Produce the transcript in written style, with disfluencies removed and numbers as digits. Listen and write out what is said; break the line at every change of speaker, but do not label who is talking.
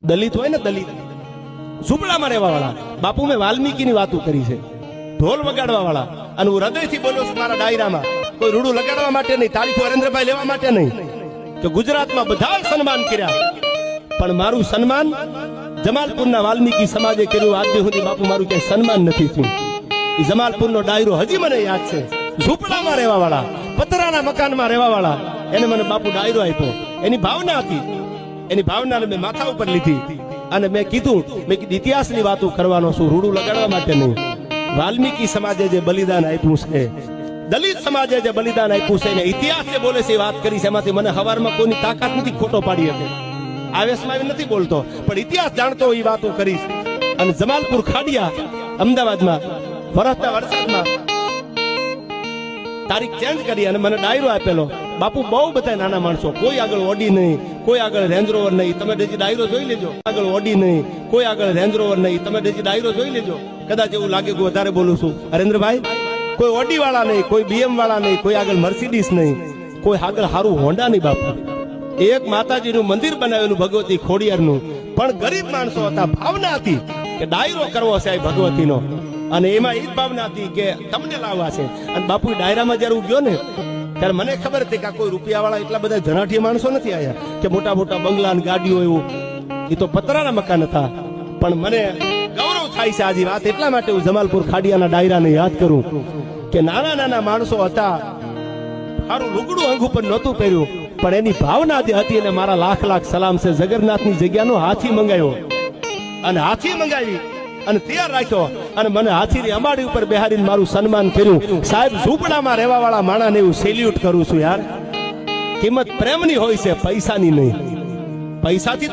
દલિત હોય ને, દલિત ઝૂંપડામાં રહેવા વાળા. બાપુ મેં વાલ્મીકીની વાતો કરી છે, ઢોલ વગાડવા વાળા. અને હું હૃદયથી બોલું છું મારા ડાયરામાં, કોઈ રૂડું લગાડવા માટે નહીં, તારીખો હરેન્દ્રભાઈ લેવા માટે નહીં. કે ગુજરાતમાં બધા સન્માન કર્યા, પણ મારું સન્માન જમાલપુરના વાલ્મીકી સમાજે કર્યું. આજ સુધી બાપુ મારું ક્યાંય સન્માન નથી થયું. એ જમાલપુરનો ડાયરો હજી મને યાદ છે. ઝૂંપડામાં રહેવા વાળા, પતરાના મકાનમાં રહેવા વાળા, એને મને બાપુ ડાયરો આપ્યો. એની ભાવના હતી, એની ભાવનાને મેં માથા ઉપર લીધી અને મેં કીધું ઇતિહાસની વાતો કરવાનો છું, રૂડું લગાડવા માટે નહીં. વાલ્મીકી સમાજે જે બલિદાન આપ્યું છે, દલિત સમાજે જે બલિદાન આપ્યું છે, ઇતિહાસ જે બોલે છે એ વાત કરી છે. એમાંથી મને હવારમાં કોઈની તાકાત નથી ખોટો પાડી શકે. આવેશમાં નથી બોલતો, પણ ઇતિહાસ જાણતો એ વાતો કરીશ. અને જમાલપુર ખાડિયા અમદાવાદમાં વરસતા વરસાદમાં તારીખ ચેન્જ કરી અને મને ડાયરો આપેલો. બાપુ બહુ બધા નાના માણસો, કોઈ આગળ ઓડી નહીં, કોઈ આગળ રેન્જ રોવર નહીં. તમે ડેજી ડાયરો જોઈ લેજો. આગળ ઓડી નહીં, કોઈ આગળ રેન્જ રોવર નહીં. તમે ડેજી ડાયરો જોઈ લેજો. કદાચ એવું લાગે કે વધારે બોલું છું. હરેન્દ્રભાઈ, કોઈ ઓડી વાળા નહીં, કોઈ બીએમ વાળા નહીં, કોઈ આગળ મર્સિડીસ નહીં, કોઈ આગળ હારું હોન્ડા નહીં. બાપુ એક માતાજીનું મંદિર બનાવેલું ભગવતી ખોડિયારનું, પણ ગરીબ માણસો હતા. ભાવના હતી કે ડાયરો કરવો છે આ ભગવતીનો, અને એમાં એ જ ભાવના હતી કે તમને લાવવા છે. અને બાપુ ડાયરામાં જયારે હું ગયો ને ત્યારે મને ખબર હતી કે કોઈ રૂપિયા વાળા એટલા બધા ધનાઢ્ય માણસો નથી આયા કે મોટા મોટા બંગલા અને ગાડીઓ, એવું એ તો પતરાના મકાન હતા. પણ મને ગૌરવ થાય છે આજે વાત એટલા માટે હું જમાલપુર ખાડિયાના ડાયરાને યાદ કરું કે નાના નાના માણસો હતા. સારું લુગડું અંગ ઉપર નહોતું પહેર્યું, પણ એની ભાવના જે હતી એને મારા લાખ લાખ સલામ છે. જગન્નાથની જગ્યાનો હાથી મંગાવ્યો અને હાથી મંગાવી અને તૈયાર રાખ્યો અને મને હાથીની અંબાડી ઉપર બેહારીને મારું સન્માન કર્યું. સાહેબ, ઝૂંપડામાં રહેવા વાળા માણાને એવું સેલ્યુટ કરું છું યાર. કિંમત પ્રેમની હોય છે, પૈસાની નહીં. પૈસાથી